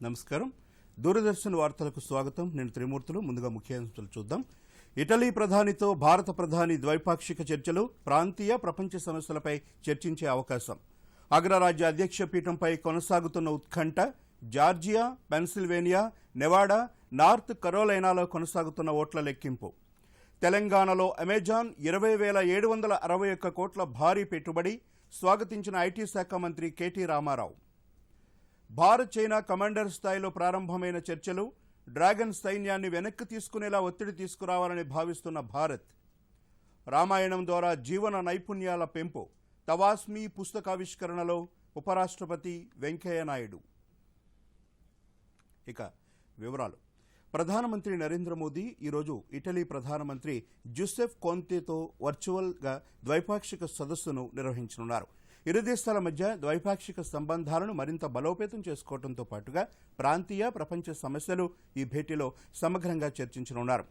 నమస్కారం. దూరదర్శన్ వార్తలకు స్వాగతం. నేను త్రిమూర్తులు. ముందుగా ముఖ్యాంశాలు చూద్దాం. ఇటలీ ప్రధానితో భారత ప్రధాని ద్వైపాక్షిక చర్చలు, ప్రాంతీయ ప్రపంచ సమస్యలపై చర్చించే అవకాశం. అగ్రరాజ్య అధ్యక్ష పీఠంపై కొనసాగుతున్న ఉత్కంఠ. జార్జియా, పెన్సిల్వేనియా, నెవాడా, నార్త్ కరోలైనాలో కొనసాగుతున్న ఓట్ల లెక్కింపు. తెలంగాణలో అమెజాన్ 20,761 కోట్ల భారీ పెట్టుబడి స్వాగతించిన ఐటీ శాఖ మంత్రి కేటీ రామారావు. భారత్ చైనా కమాండర్ స్థాయిలో ప్రారంభమైన చర్చలు. డ్రాగన్ సైన్యాన్ని వెనక్కి తీసుకునేలా ఒత్తిడి తీసుకురావాలని భావిస్తున్న భారత్. రామాయణం ద్వారా జీవన నైపుణ్యాల పెంపు. తవాస్మి పుస్తకావిష్కరణలో ఉపరాష్ట్రపతి వెంకయ్యనాయుడు. ఇక వివరాలు. ప్రధానమంత్రి నరేంద్ర మోదీ ఈరోజు ఇటలీ ప్రధానమంత్రి జుసెఫ్ కోంతేతో వర్చువల్గా ద్వైపాక్షిక సదస్సును నిర్వహించనున్నారు. ఇరు దేశాల మధ్య ద్వైపాక్షిక సంబంధాలను మరింత బలోపేతం చేసుకోవడంతో పాటుగా ప్రాంతీయ ప్రపంచ సమస్యలు ఈ భేటీలో సమగ్రంగా చర్చించనున్నారు.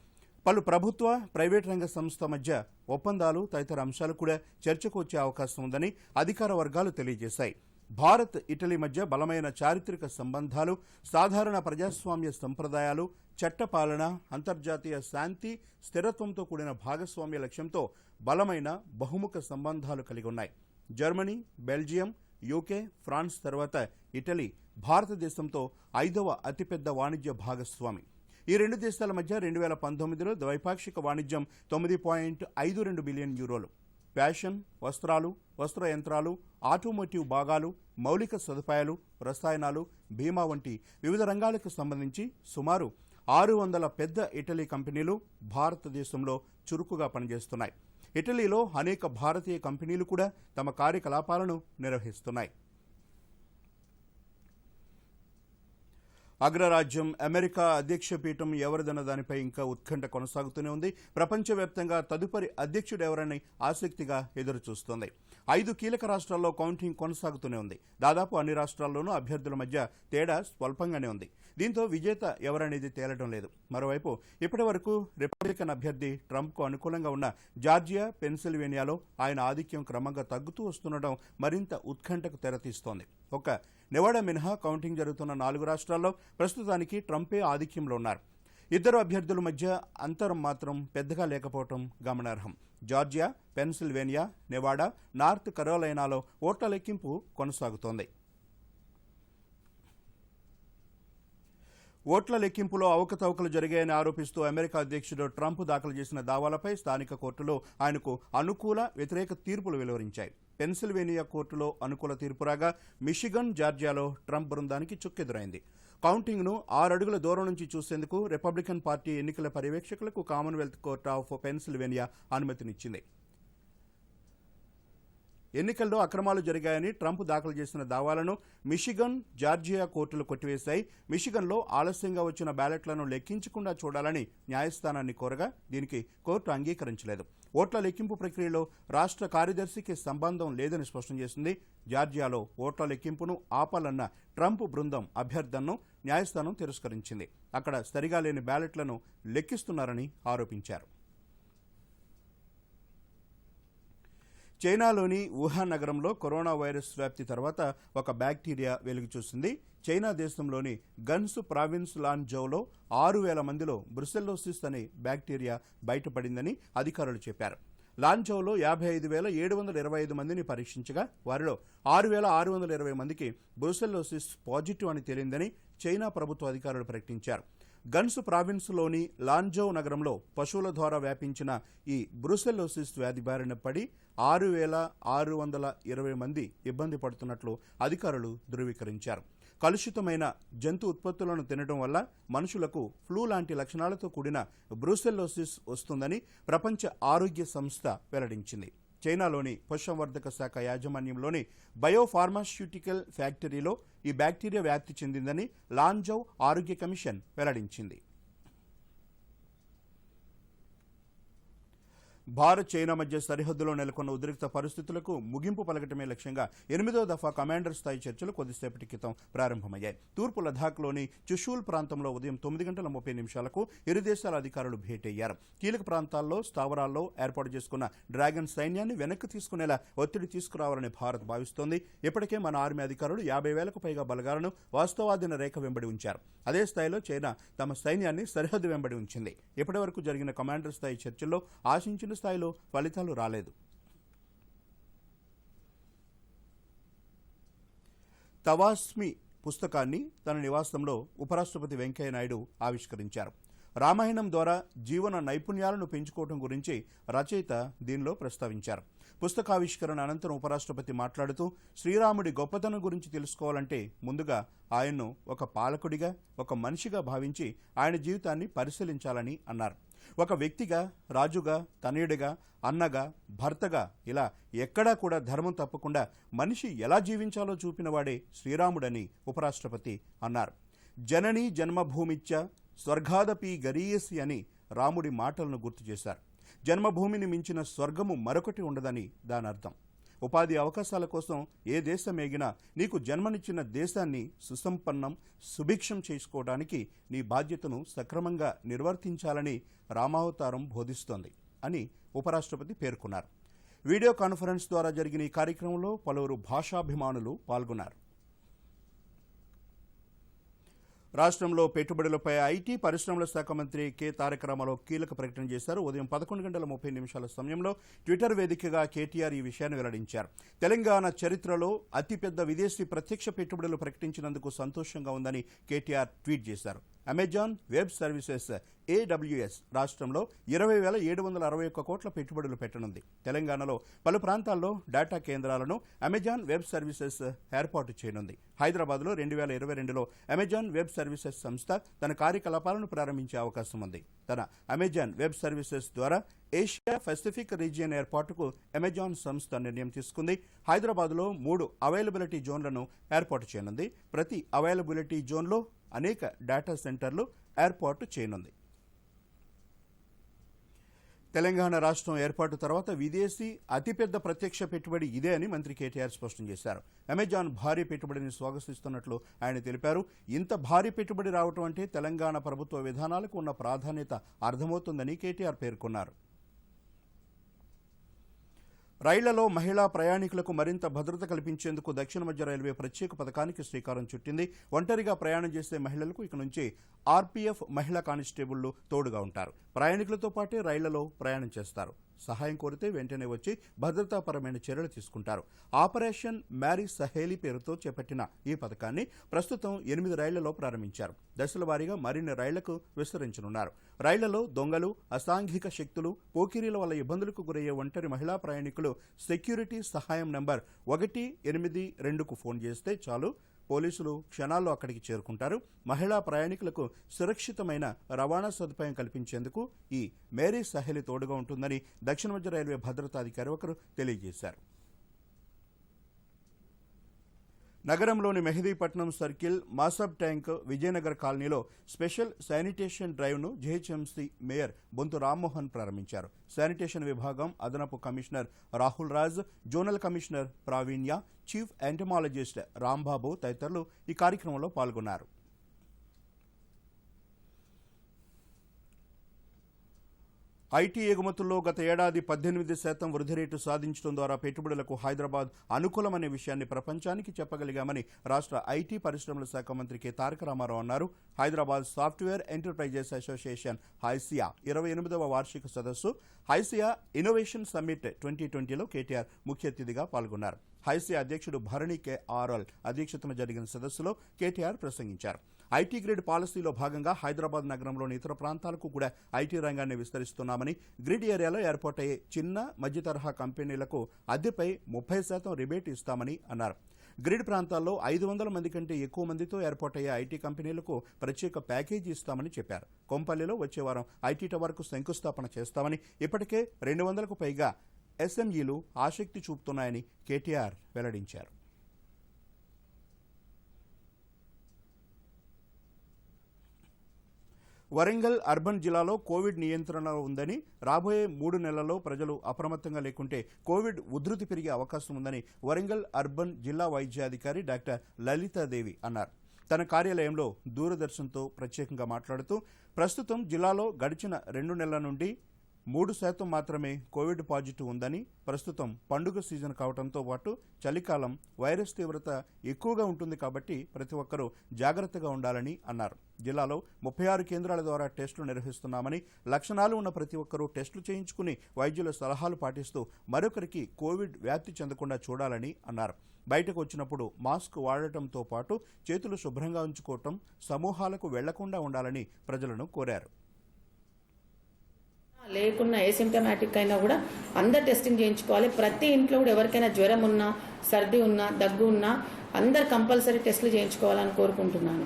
పలు ప్రభుత్వ, ప్రైవేట్ రంగ సంస్థ మధ్య ఒప్పందాలు తదితర అంశాలు కూడా చర్చకు వచ్చే అవకాశం ఉందని అధికార వర్గాలు తెలియజేశాయి. భారత్, ఇటలీ మధ్య బలమైన చారిత్రక సంబంధాలు, సాధారణ ప్రజాస్వామ్య సంప్రదాయాలు, చట్టపాలన, అంతర్జాతీయ శాంతి, స్థిరత్వంతో కూడిన భాగస్వామ్య లక్ష్యంతో బలమైన బహుముఖ సంబంధాలు కలిగి ఉన్నాయి. జర్మనీ, బెల్జియం, యూకే, ఫ్రాన్స్ తర్వాత ఇటలీ భారతదేశంతో 5వ అతిపెద్ద వాణిజ్య భాగస్వామి. ఈ రెండు దేశాల మధ్య 2019లో ద్వైపాక్షిక వాణిజ్యం 9.52 బిలియన్ యూరోలు. ఫ్యాషన్, వస్త్రాలు, వస్త్ర యంత్రాలు, ఆటోమోటివ్ భాగాలు, మౌలిక సదుపాయాలు, రసాయనాలు, బీమా వంటి వివిధ రంగాలకు సంబంధించి సుమారు 600 పెద్ద ఇటలీ కంపెనీలు భారతదేశంలో చురుకుగా పనిచేస్తున్నాయి. ఇటలీలో అనేక భారతీయ కంపెనీలు కూడా తమ కార్యకలాపాలను నిర్వహిస్తున్నాయి. అగ్రరాజ్యం అమెరికా అధ్యక్ష పీఠం ఎవరిదన్న దానిపై ఇంకా ఉత్కంఠ కొనసాగుతూనే ఉంది. ప్రపంచవ్యాప్తంగా తదుపరి అధ్యక్షుడు ఎవరని ఆసక్తిగా ఎదురుచూస్తోంది. 5 కీలక రాష్ట్రాల్లో కౌంటింగ్ కొనసాగుతూనే ఉంది. దాదాపు అన్ని రాష్ట్రాల్లోనూ అభ్యర్థుల మధ్య తేడా స్వల్పంగానే ఉంది. దీంతో విజేత ఎవరనేది తేలడం లేదు. మరోవైపు ఇప్పటి వరకు రిపబ్లికన్ అభ్యర్థి ట్రంప్కు అనుకూలంగా ఉన్న జార్జియా, పెన్సిల్వేనియాలో ఆయన ఆధిక్యం క్రమంగా తగ్గుతూ వస్తుండడం మరింత ఉత్కంఠకు తెరతీస్తోంది. ఒక నెవాడా మినహా కౌంటింగ్ జరుగుతున్న 4 రాష్ట్రాల్లో ప్రస్తుతానికి ట్రంపే ఆధిక్యంలో ఉన్నారు. ఇద్దరు అభ్యర్థుల మధ్య అంతరం మాత్రం పెద్దగా లేకపోవడం గమనార్హం. జార్జియా, పెన్సిల్వేనియా, నెవాడా, నార్త్ కరోలైనాలో ఓట్ల లెక్కింపు కొనసాగుతోంది. ఓట్ల లెక్కింపులో అవకతవకలు జరిగాయని ఆరోపిస్తూ అమెరికా అధ్యక్షుడు ట్రంప్ దాఖలు చేసిన దావాలపై స్థానిక కోర్టులో ఆయనకు అనుకూల, వ్యతిరేక తీర్పులు వెలువరించాయి. పెన్సిల్వేనియా కోర్టులో అనుకూల తీర్పు రాగా, మిషిగన్, జార్జియాలో ట్రంప్ బృందానికి చుక్కెదురైంది. కౌంటింగ్ను 6 అడుగుల దూరం నుంచి చూసేందుకు రిపబ్లికన్ పార్టీ ఎన్నికల పర్యవేక్షకులకు కామన్వెల్త్ కోర్ట్ ఆఫ్ పెన్సిల్వేనియా అనుమతినిచ్చింది. ఎన్నికల్లో అక్రమాలు జరిగాయని ట్రంప్ దాఖలు చేసిన దావాలను మిషిగన్, జార్జియా కోర్టులు కొట్టివేశాయి. మిషిగన్లో ఆలస్యంగా వచ్చిన బ్యాలెట్లను లెక్కించకుండా చూడాలని న్యాయస్థానాన్ని కోరగా దీనికి కోర్టు అంగీకరించలేదు. ఓట్ల లెక్కింపు ప్రక్రియలో రాష్ట్ర కార్యదర్శికి సంబంధం లేదని స్పష్టం చేసింది. జార్జియాలో ఓట్ల లెక్కింపును ఆపాలన్న ట్రంప్ బృందం అభ్యర్థనను న్యాయస్థానం తిరస్కరించింది. అక్కడ సరిగా లేని బ్యాలెట్లను లెక్కిస్తున్నారని ఆరోపించారు. చైనాలోని వుహాన్ నగరంలో కరోనా వైరస్ వ్యాప్తి తర్వాత ఒక బ్యాక్టీరియా వెలుగు చూసింది. చైనా దేశంలోని గన్సు ప్రావిన్స్ లాన్జౌలో 6,000 మందిలో బ్రుసెల్లోసిస్ అనే బ్యాక్టీరియా బయటపడిందని అధికారులు చెప్పారు. లాన్జౌలో 55,725 మందిని పరీక్షించగా వారిలో 6,620 మందికి బ్రుసెల్లోసిస్ పాజిటివ్ అని తేలిందని చైనా ప్రభుత్వ అధికారులు ప్రకటించారు. గన్సు ప్రావిన్స్లోని లాన్జౌ నగరంలో పశువుల ద్వారా వ్యాపించిన ఈ బ్రుసెల్లోసిస్ వ్యాధి బారిన పడి 6,620 మంది ఇబ్బంది పడుతున్నట్లు అధికారులు ధృవీకరించారు. కలుషితమైన జంతు ఉత్పత్తులను తినడం వల్ల మనుషులకు ఫ్లూ లాంటి లక్షణాలతో కూడిన బ్రూసెల్లోసిస్ వస్తుందని ప్రపంచ ఆరోగ్య సంస్థ వెల్లడించింది. చైనాలోని పశుసంవర్ధక శాఖ యాజమాన్యంలోని బయోఫార్మాస్యూటికల్ ఫ్యాక్టరీలో ఈ బ్యాక్టీరియా వ్యాప్తి చెందిందని లాన్జౌ ఆరోగ్య కమిషన్ వెల్లడించింది. భారత్ చైనా మధ్య సరిహద్దులో నెలకొన్న ఉద్రిక్త పరిస్థితులకు ముగింపు పలకటమే లక్ష్యంగా 8వ దఫా కమాండర్ స్థాయి చర్చలు కొద్దిసేపటి క్రితం ప్రారంభమయ్యాయి. తూర్పు లదాఖ్లోని చుషూల్ ప్రాంతంలో ఉదయం 9:30 ఇరు దేశాల అధికారులు భేటయ్యారు. కీలక ప్రాంతాల్లో స్థావరాల్లో ఏర్పాటు చేసుకున్న డ్రాగన్ సైన్యాన్ని వెనక్కి తీసుకునేలా ఒత్తిడి తీసుకురావాలని భారత్ భావిస్తోంది. ఇప్పటికే మన ఆర్మీ అధికారులు 50,000కు పైగా బలగాలను వాస్తవాధీన రేఖ వెంబడి ఉంచారు. అదే స్థాయిలో చైనా తమ సైన్యాన్ని సరిహద్దు వెంబడి ఉంచింది. ఇప్పటి వరకు జరిగిన కమాండర్ స్థాయి చర్చల్లో ఆశించిన స్థాయిలో ఫలితాలు రాలేదు. తవాస్మి పుస్తకాన్ని తన నివాసంలో ఉపరాష్ట్రపతి వెంకయ్యనాయుడు ఆవిష్కరించారు. రామాయణం ద్వారా జీవన నైపుణ్యాలను పెంచుకోవడం గురించి రచయిత దీనిలో ప్రస్తావించారు. పుస్తకావిష్కరణ అనంతరం ఉపరాష్ట్రపతి మాట్లాడుతూ శ్రీరాముడి గొప్పతనం గురించి తెలుసుకోవాలంటే ముందుగా ఆయన్ను ఒక పాలకుడిగా, ఒక మనిషిగా భావించి ఆయన జీవితాన్ని పరిశీలించాలని అన్నారు. ఒక వ్యక్తిగా, రాజుగా, తనయుడిగా, అన్నగా, భర్తగా ఇలా ఎక్కడా కూడా ధర్మం తప్పకుండా మనిషి ఎలా జీవించాలో చూపినవాడే శ్రీరాముడని ఉపరాష్ట్రపతి అన్నారు. జననీ జన్మభూమిచ్చ స్వర్గాదపి గరీయసి అని రాముడి మాటలను గుర్తు చేశారు. జన్మభూమిని మించిన స్వర్గము మరొకటి ఉండదని దాని అర్థం. ఉపాధి అవకాశాల కోసం ఏ దేశం ఏగినా నీకు జన్మనిచ్చిన దేశాన్ని సుసంపన్నం, సుభిక్షం చేసుకోవడానికి నీ బాధ్యతను సక్రమంగా నిర్వర్తించాలని రామావతారం బోధిస్తోంది అని ఉపరాష్ట్రపతి పేర్కొన్నారు. వీడియో కాన్ఫరెన్స్ ద్వారా జరిగిన ఈ కార్యక్రమంలో పలువురు భాషాభిమానులు పాల్గొన్నారు. రాష్ట్రంలో పెట్టుబడులపై ఐటీ పరిశ్రమల శాఖ మంత్రి కె తారక రామారావు కీలక ప్రకటన చేశారు. ఉదయం 11:30 సమయంలో ట్విట్టర్ వేదికగా కేటీఆర్ ఈ విషయాన్ని వెల్లడించారు. తెలంగాణ చరిత్రలో అతిపెద్ద విదేశీ ప్రత్యక్ష పెట్టుబడులు ప్రకటించినందుకు సంతోషంగా ఉందని కేటీఆర్ ట్వీట్ చేశారు. అమెజాన్ వెబ్ సర్వీసెస్ AWS రాష్ట్రంలో 20,761 కోట్ల పెట్టుబడులు పెట్టనుంది. తెలంగాణలో పలు ప్రాంతాల్లో డేటా కేంద్రాలను అమెజాన్ వెబ్ సర్వీసెస్ ఏర్పాటు చేయనుంది. హైదరాబాద్లో 2022లో అమెజాన్ వెబ్ సర్వీసెస్ సంస్థ తన కార్యకలాపాలను ప్రారంభించే అవకాశం ఉంది. తన అమెజాన్ వెబ్ సర్వీసెస్ ద్వారా ఏషియా పసిఫిక్ రీజియన్ ఏర్పాటుకు అమెజాన్ సంస్థ నిర్ణయం తీసుకుంది. హైదరాబాద్లో 3 అవైలబిలిటీ జోన్లను ఏర్పాటు చేయనుంది. ప్రతి అవైలబిలిటీ జోన్లో అనేక డేటా సెంటర్లు ఏర్పాటు చేయనుంది. తెలంగాణ రాష్ట్రం ఏర్పాటు తర్వాత విదేశీ అతిపెద్ద ప్రత్యక్ష పెట్టుబడి ఇదే అని మంత్రి కేటీఆర్ స్పష్టం చేశారు. అమెజాన్ భారీ పెట్టుబడిని స్వాగతిస్తున్నట్లు ఆయన తెలిపారు. ఇంత భారీ పెట్టుబడి రావటం అంటే తెలంగాణ ప్రభుత్వ విధానాలకు ఉన్న ప్రాధాన్యత అర్థమవుతుందని కేటీఆర్ పేర్కొన్నారు. రైళ్లలో మహిళా ప్రయాణికులకు మరింత భద్రత కల్పించేందుకు దక్షిణ మధ్య రైల్వే ప్రత్యేక పథకానికి శ్రీకారం చుట్టింది. ఒంటరిగా ప్రయాణం చేసే మహిళలకు ఇక నుంచి ఆర్పీఎఫ్ మహిళా కానిస్టేబుళ్లు తోడుగా ఉంటారు. ప్రయాణికులతో పాటే రైళ్లలో ప్రయాణం చేస్తారు. సహాయం కోరితే వెంటనే వచ్చి భద్రతాపరమైన చర్యలు తీసుకుంటారు. ఆపరేషన్ మ్యారీ సహేలీ పేరుతో చేపట్టిన ఈ పథకాన్ని ప్రస్తుతం 8 రైళ్లలో ప్రారంభించారు. దశల వారీగా మరిన్ని రైళ్లకు విస్తరించనున్నారు. రైళ్లలో దొంగలు, అసాంఘిక శక్తులు, పోకిరీల వల్ల ఇబ్బందులకు గురయ్యే ఒంటరి మహిళా ప్రయాణికులు సెక్యూరిటీ సహాయం నంబర్ 182కు ఫోన్ చేస్తే చాలు, పోలీసులు క్షణాల్లో అక్కడికి చేరుకుంటారు. మహిళా ప్రయాణికులకు సురక్షితమైన రవాణా సదుపాయం కల్పించేందుకు ఈ మేరీ సహేలి తోడుగా ఉంటుందని దక్షిణ మధ్య రైల్వే భద్రతాధికారి ఒకరు తెలియజేశారు. నగరంలోని మెహదీపట్నం సర్కిల్, మాసబ్ ట్యాంక్, విజయనగర్ కాలనీలో స్పెషల్ శానిటేషన్ డ్రైవ్ను జీహెచ్ఎంసీ మేయర్ బొంతు రామ్మోహన్ ప్రారంభించారు. శానిటేషన్ విభాగం అదనపు commissioner Rahul Raj, zonal commissioner Praveenya, chief entomologist Rambabu తదితరులు ఈ కార్యక్రమంలో పాల్గొన్నారు. ఐటీ ఎగుమతుల్లో గత ఏడాది 18% వృద్ధి రేటు సాధించడం ద్వారా పెట్టుబడులకు హైదరాబాద్ అనుకూలమనే విషయాన్ని ప్రపంచానికి చెప్పగలిగామని రాష్ట్ర ఐటీ పరిశ్రమల శాఖ మంత్రి కె తారక రామారావు అన్నారు. Hyderabad software enterprises association HYSEA 28వ వార్షిక సదస్సు హైసియా ఇన్నోవేషన్ సమ్మిట్ 2020లో కేటీఆర్ ముఖ్య అతిథిగా పాల్గొన్నారు. హైసియా అధ్యక్షుడు భరణి కె.ఆర్ఎల్ అధ్యక్షతన జరిగిన సదస్సులో కేటీఆర్ ప్రసంగించారు. ఐటీ గ్రిడ్ పాలసీలో భాగంగా హైదరాబాద్ నగరంలోని ఇతర ప్రాంతాలకు కూడా ఐటీ రంగాన్ని విస్తరిస్తున్నామని, గ్రిడ్ ఏరియాలో ఏర్పాటయ్యే చిన్న మధ్య తరహా కంపెనీలకు అద్దెపై 30% రిబేట్ ఇస్తామని అన్నారు. గ్రిడ్ ప్రాంతాల్లో 500 మంది కంటే ఎక్కువ మందితో ఏర్పాటయ్యే ఐటీ కంపెనీలకు ప్రత్యేక ప్యాకేజీ ఇస్తామని చెప్పారు. కొంపల్లిలో వచ్చే వారం ఐటీ టవర్కు శంకుస్థాపన చేస్తామని, ఇప్పటికే 200కు పైగా ఎస్ఎంఈలు ఆసక్తి చూపుతున్నాయని కేటీఆర్ వెల్లడించారు. వరంగల్ అర్బన్ జిల్లాలో కోవిడ్ నియంత్రణ ఉందని, రాబోయే 3 నెలల్లో ప్రజలు అప్రమత్తంగా లేకుంటే కోవిడ్ ఉధృతి పెరిగే అవకాశం ఉందని వరంగల్ అర్బన్ జిల్లా వైద్యాధికారి డాక్టర్ లలితాదేవి అన్నారు. తన కార్యాలయంలో దూరదర్శన్తో ప్రత్యేకంగా మాట్లాడుతూ ప్రస్తుతం జిల్లాలో గడిచిన 2 నెలల నుండి 3% మాత్రమే కోవిడ్ పాజిటివ్ ఉందని, ప్రస్తుతం పండుగ సీజన్ కావడంతో పాటు చలికాలం, వైరస్ తీవ్రత ఎక్కువగా ఉంటుంది కాబట్టి ప్రతి ఒక్కరూ జాగ్రత్తగా ఉండాలని అన్నారు. జిల్లాలో 36 కేంద్రాల ద్వారా టెస్టులు నిర్వహిస్తున్నామని, లక్షణాలు ఉన్న ప్రతి ఒక్కరూ టెస్టులు చేయించుకుని వైద్యుల సలహాలు పాటిస్తూ మరొకరికి కోవిడ్ వ్యాప్తి చెందకుండా చూడాలని అన్నారు. బయటకు వచ్చినప్పుడు మాస్క్ వాడటంతో పాటు చేతులు శుభ్రంగా ఉంచుకోవటం, సమూహాలకు వెళ్లకుండా ఉండాలని ప్రజలను కోరారు. లేకున్నా ఏసిమ్టమాటిక్ అయినా కూడా అందరు టెస్టింగ్ చేయించుకోవాలి. ప్రతి ఇంట్లో కూడా ఎవరికైనా జ్వరం ఉన్నా, సర్ది ఉన్నా, దగ్గు ఉన్నా అందరు కంపల్సరీ టెస్టులు చేయించుకోవాలని కోరుకుంటున్నాను.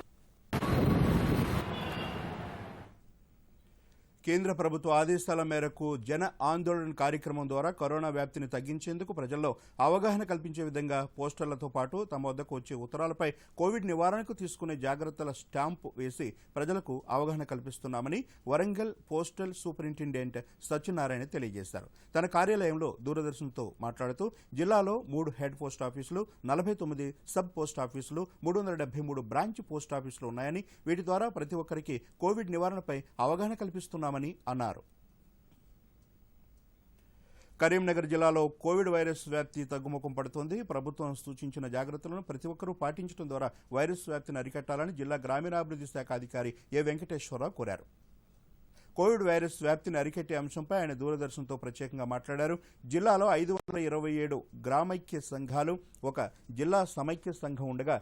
కేంద్ర ప్రభుత్వ ఆదేశాల మేరకు జన ఆందోళన కార్యక్రమం ద్వారా కరోనా వ్యాప్తిని తగ్గించేందుకు ప్రజల్లో అవగాహన కల్పించే విధంగా పోస్టర్లతో పాటు తమ వద్దకు వచ్చే ఉత్తరాలపై కోవిడ్ నివారణకు తీసుకునే జాగ్రత్తల స్టాంపు వేసి ప్రజలకు అవగాహన కల్పిస్తున్నామని వరంగల్ పోస్టల్ సూపరింటెండెంట్ సత్యనారాయణ తెలియజేశారు. తన కార్యాలయంలో దూరదర్శన్తో మాట్లాడుతూ జిల్లాలో 3 హెడ్ పోస్ట్ ఆఫీసులు, 49 సబ్ పోస్ట్ ఆఫీసులు, 373 బ్రాంచ్ పోస్ట్ ఆఫీసులు ఉన్నాయని, వీటి ద్వారా ప్రతి ఒక్కరికి కోవిడ్ నివారణపై అవగాహన కల్పిస్తున్నామని అన్నారు. కరీంనగర్ జిల్లాలో కోవిడ్ వైరస్ వ్యాప్తి తగ్గుముఖం పడుతోంది. ప్రభుత్వం సూచించిన జాగ్రత్తలను ప్రతి ఒక్కరూ పాటించడం ద్వారా వైరస్ వ్యాప్తిని అరికట్టాలని జిల్లా గ్రామీణాభివృద్ధి శాఖ అధికారి ఏ వెంకటేశ్వరరావు కోరారు. కోవిడ్ వైరస్ వ్యాప్తిని అరికట్టే అంశంపై ఆయన దూరదర్శన్తో ప్రత్యేకంగా మాట్లాడారు. జిల్లాలో 527 గ్రామైక్య సంఘాలు, 1 జిల్లా సమైక్య సంఘం ఉండగా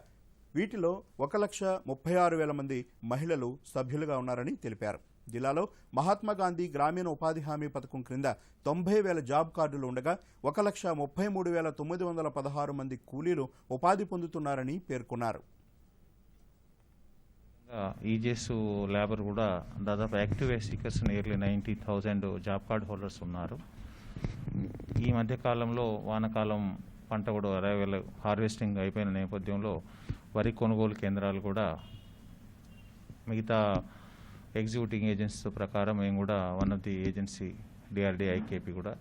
వీటిలో 1,36,000 మంది మహిళలు సభ్యులుగా ఉన్నారని తెలిపారు. జిల్లాలో మహాత్మాగాంధీ గ్రామీణ ఉపాధి హామీ పథకం క్రింద 90,000 జాబ్ కార్డులు ఉండగా 1,33,916 మంది కూలీలు ఉపాధి పొందుతున్నారని పేర్కొన్నారు. ఈజీఎస్ లేబర్ కూడా దాదాపు active seekers nearly 90,000 job card holders ఉన్నారు. ఈ మధ్య కాలంలో వానాకాలం పంట కూడా అరైవల్ హార్వెస్టింగ్ అయిపోయిన నేపథ్యంలో వరి కొనుగోలు కేంద్రాలు కూడా మిగతా ఎగ్జిక్యూటింగ్ ఏజెన్సీ ప్రకారం మేము కూడా one of the agency DRD IKP కూడా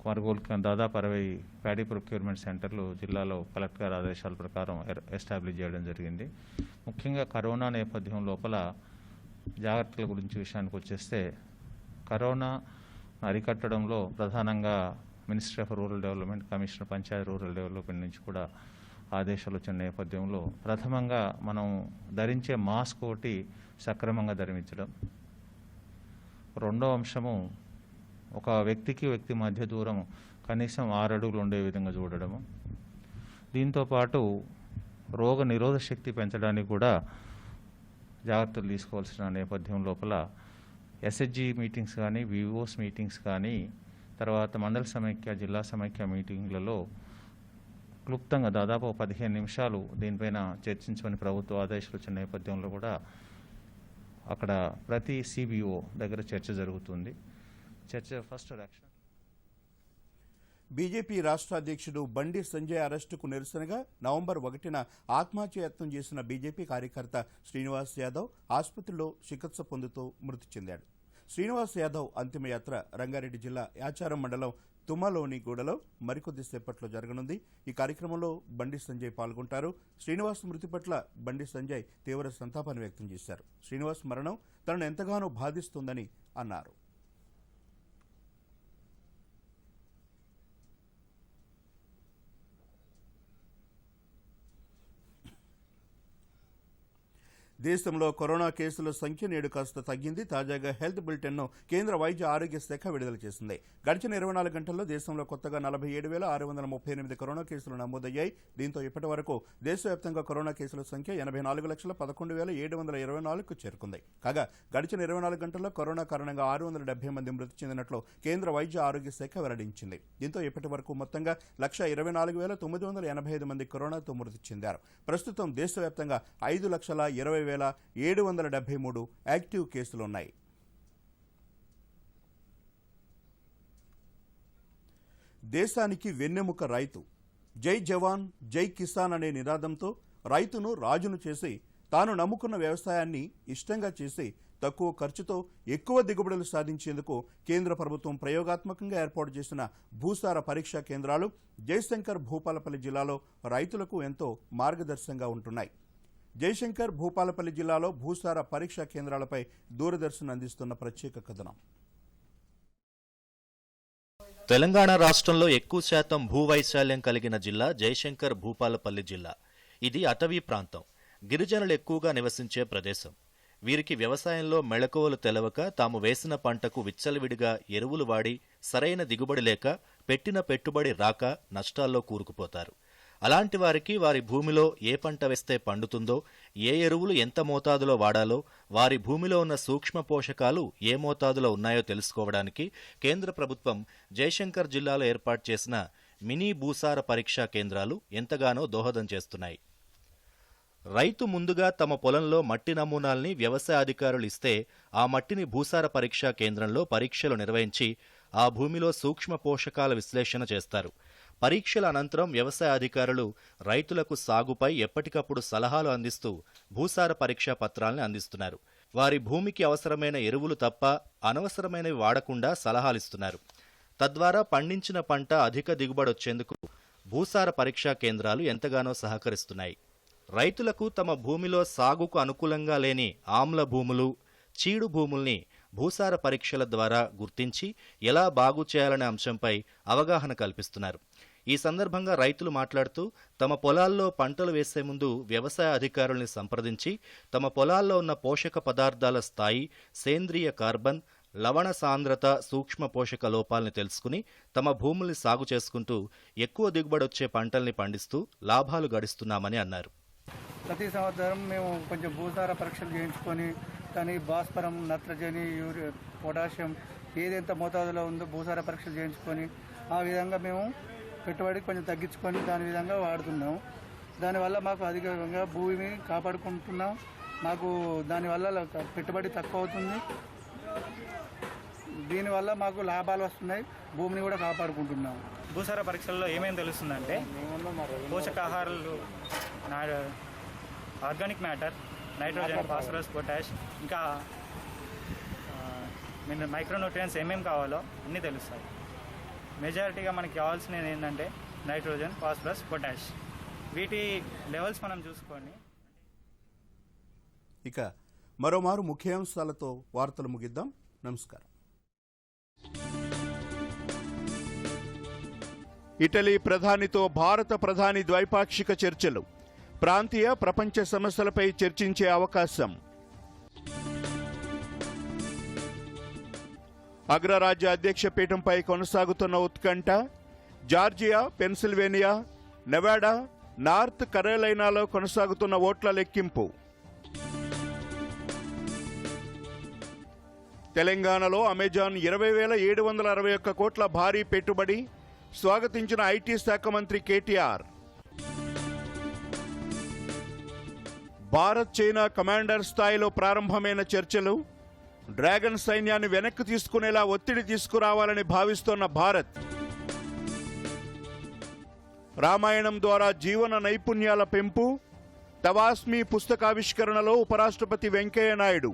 కొనుగోలు దాదాపు 60 ప్యాడీ ప్రొక్యూర్మెంట్ సెంటర్లు జిల్లాలో కలెక్టర్ ఆదేశాల ప్రకారం ఎస్టాబ్లిష్ చేయడం జరిగింది. ముఖ్యంగా కరోనా నేపథ్యం లోపల జాగ్రత్తల గురించి విషయానికి వచ్చేస్తే కరోనా అరికట్టడంలో ప్రధానంగా ministry of rural development, commissioner panchayati rural development నుంచి కూడా ఆదేశాలు వచ్చిన నేపథ్యంలో ప్రథమంగా మనం ధరించే మాస్క్ ఒకటి సక్రమంగా ధరించడం, రెండో అంశము ఒక వ్యక్తికి వ్యక్తి మధ్య దూరం కనీసం 6 అడుగులు ఉండే విధంగా చూడడము, దీంతోపాటు రోగ నిరోధక శక్తి పెంచడానికి కూడా జాగ్రత్తలు తీసుకోవాల్సిన నేపథ్యం లోపల ఎస్హెచ్జి మీటింగ్స్ కానీ, వివోస్ మీటింగ్స్ కానీ, తర్వాత మండల సమైక్య, జిల్లా సమైక్య మీటింగ్లలో క్లుప్తంగా దాదాపు 15 నిమిషాలు దీనిపైన చర్చించమని ప్రభుత్వ ఆదేశాలు వచ్చిన నేపథ్యంలో కూడా అక్కడ ప్రతి సిబిఓ దగ్గర చర్చ జరుగుతుంది. చర్చ ఫస్ట్ యాక్షన్. బీజేపీ రాష్ట్ర అధ్యక్షుడు బండి సంజయ్ అరెస్టుకు నిరసనగా నవంబర్ 1న ఆత్మహత్యాయత్నం చేసిన బీజేపీ కార్యకర్త శ్రీనివాస్ యాదవ్ ఆసుపత్రిలో చికిత్స పొందుతూ మృతి చెందాడు. శ్రీనివాస్ యాదవ్ అంతిమయాత్ర రంగారెడ్డి జిల్లా యాచారం మండలం తుమ్మలోని గూడలో మరికొద్ది సేపట్లో జరగనుంది. ఈ కార్యక్రమంలో బండి సంజయ్ పాల్గొంటారు. శ్రీనివాస్ మృతి పట్ల బండి సంజయ్ తీవ్ర సంతాపాన్ని వ్యక్తం చేశారు. శ్రీనివాస్ మరణం తనను ఎంతగానో బాధిస్తుందని అన్నారు. దేశంలో కరోనా కేసుల సంఖ్య నేడు కాస్త తగ్గింది. తాజాగా హెల్త్ బులెటిన్ను కేంద్ర వైద్య ఆరోగ్య శాఖ విడుదల చేసింది. గడిచిన 24 గంటల్లో దేశంలో కొత్తగా 47,638 కరోనా కేసులు నమోదయ్యాయి. దీంతో ఇప్పటి వరకు దేశవ్యాప్తంగా కరోనా కేసుల సంఖ్య 84,11,724కు చేరుకుంది. కాగా గడిచిన 24 గంటల్లో కరోనా కారణంగా 670 మంది మృతి చెందినట్లు కేంద్ర వైద్య ఆరోగ్య శాఖ వెల్లడించింది. దీంతో ఇప్పటి వరకు మొత్తంగా 1,24,985 మంది కరోనాతో మృతి చెందారు. ప్రస్తుతం దేశవ్యాప్తంగా 5,20,773 యాక్టివ్ కేసులున్నాయి. దేశానికి వెన్నెముక రైతు. జై జవాన్ జై కిసాన్ అనే నినాదంతో రైతును రాజును చేసి తాను నమ్ముకున్న వ్యవసాయాన్ని ఇష్టంగా చేసి తక్కువ ఖర్చుతో ఎక్కువ దిగుబడులు సాధించేందుకు కేంద్ర ప్రభుత్వం ప్రయోగాత్మకంగా ఏర్పాటు చేసిన భూసార పరీక్షా కేంద్రాలు జయశంకర్ భూపాలపల్లి జిల్లాలో రైతులకు ఎంతో మార్గదర్శకంగా ఉంటున్నాయి. జయశంకర్ భూపాలపల్లి జిల్లాలో భూసార పరీక్షా కేంద్రాలపై దూరదర్శన్ అందిస్తున్న ప్రత్యేక కథనం. తెలంగాణ రాష్ట్రంలో ఎక్కువ శాతం భూవైశాల్యం కలిగిన జిల్లా జయశంకర్ భూపాలపల్లి జిల్లా. ఇది అటవీ ప్రాంతం. గిరిజనులు ఎక్కువగా నివసించే ప్రదేశం. వీరికి వ్యవసాయంలో మెళకువలు తెలవక తాము వేసిన పంటకు విచ్చలవిడిగా ఎరువులు వాడి సరైన దిగుబడి లేక పెట్టిన పెట్టుబడి రాక నష్టాల్లో కూరుకుపోతారు. అలాంటి వారికి వారి భూమిలో ఏ పంట వేస్తే పండుతుందో, ఏ ఎరువులు ఎంత మోతాదులో వాడాలో, వారి భూమిలో ఉన్న సూక్ష్మ పోషకాలు ఏ మోతాదులో ఉన్నాయో తెలుసుకోవడానికి కేంద్ర ప్రభుత్వం జయశంకర్ జిల్లాలో ఏర్పాటు చేసిన మినీ భూసార పరీక్షా కేంద్రాలు ఎంతగానో దోహదం చేస్తున్నాయి. రైతు ముందుగా తమ పొలంలో మట్టి నమూనాల్ని వ్యవసాయ అధికారులు ఇస్తే ఆ మట్టిని భూసార పరీక్షా కేంద్రంలో పరీక్షలు నిర్వహించి ఆ భూమిలో సూక్ష్మ పోషకాల విశ్లేషణ చేస్తారు. పరీక్షల అనంతరం వ్యవసాయ అధికారులు రైతులకు సాగుపై ఎప్పటికప్పుడు సలహాలు అందిస్తూ భూసార పరీక్షా పత్రాల్ని అందిస్తున్నారు. వారి భూమికి అవసరమైన ఎరువులు తప్ప అనవసరమైనవి వాడకుండా సలహాలిస్తున్నారు. తద్వారా పండించిన పంట అధిక దిగుబడొచ్చేందుకు భూసార పరీక్షా కేంద్రాలు ఎంతగానో సహకరిస్తున్నాయి. రైతులకు తమ భూమిలో సాగుకు అనుకూలంగా లేని ఆమ్ల భూములు, చీడు భూముల్ని భూసార పరీక్షల ద్వారా గుర్తించి ఎలా బాగు చేయాలనే అంశంపై అవగాహన కల్పిస్తున్నారు. ఈ సందర్భంగా రైతులు మాట్లాడుతూ తమ పొలాల్లో పంటలు వేసే ముందు వ్యవసాయ అధికారుల్ని సంప్రదించి తమ పొలాల్లో ఉన్న పోషక పదార్థాల స్థాయి, సేంద్రియ కార్బన్, లవణ సాంద్రత, సూక్ష్మ పోషక లోపాలని తెలుసుకుని తమ భూముల్ని సాగు చేసుకుంటూ ఎక్కువ దిగుబడొచ్చే పంటల్ని పండిస్తూ లాభాలు గడిస్తున్నామని అన్నారు. ప్రతి సంవత్సరం మేము కొంచెం భూసార పరీక్షలు చేయించుకొని దాని భాస్వరం, నత్రజని, యూరియా, పొటాషియం ఏదెంత మోతాదులో ఉందో భూసార పరీక్షలు చేయించుకొని ఆ విధంగా మేము పెట్టుబడి కొంచెం తగ్గించుకొని దాని విధంగా వాడుతున్నాము. దానివల్ల మాకు అధికంగా భూమిని కాపాడుకుంటున్నాం. మాకు దానివల్ల పెట్టుబడి తక్కువ అవుతుంది. దీనివల్ల మాకు లాభాలు వస్తున్నాయి. భూమిని కూడా కాపాడుకుంటున్నాం. భూసార పరీక్షల్లో ఏమేమి తెలుస్తుందంటే పోషకాహారాలు, organic matter, nitrogen, phosphorus, potash, ఇంకా మైక్రోన్యూట్రియన్స్ ఏమేమి కావాలో అన్నీ తెలుస్తాయి. మెజారిటీగా మనకి కావాల్సినవి ఏంటంటే నైట్రోజన్, ఫాస్ఫరస్, పొటాష్. వీటి లెవెల్స్ మనం చూసుకొని ఇక మరోమారు ముఖ్యాంశాలతో వార్తలు ముగిద్దాం. నమస్కారం. ఇటలీ ప్రధానితో భారత ప్రధాని ద్వైపాక్షిక చర్చలు. ప్రాంతీయ, ప్రపంచ సమస్యలపై చర్చించే అవకాశం. అగ్రరాజ్య అధ్యక్ష పీఠంపై కొనసాగుతున్న ఉత్కంఠ. జార్జియా, పెన్సిల్వేనియా, నెవాడా, నార్త్ కరోలైనాలో కొనసాగుతున్న ఓట్ల లెక్కింపు. తెలంగాణలో అమెజాన్ 20,761 కోట్ల భారీ పెట్టుబడి. స్వాగతించిన ఐటీ శాఖ మంత్రి కేటీఆర్. భారత్, చైనా కమాండర్ స్థాయిలో ప్రారంభమైన చర్చలు. డ్రాగన్ సైన్యాన్ని వెనక్కి తీసుకునేలా ఒత్తిడి తీసుకురావాలని భావిస్తోన్న భారత్. రామాయణం ద్వారా జీవన నైపుణ్యాల పెంపు. తవాస్మి పుస్తకావిష్కరణలో ఉపరాష్ట్రపతి వెంకయ్య నాయుడు.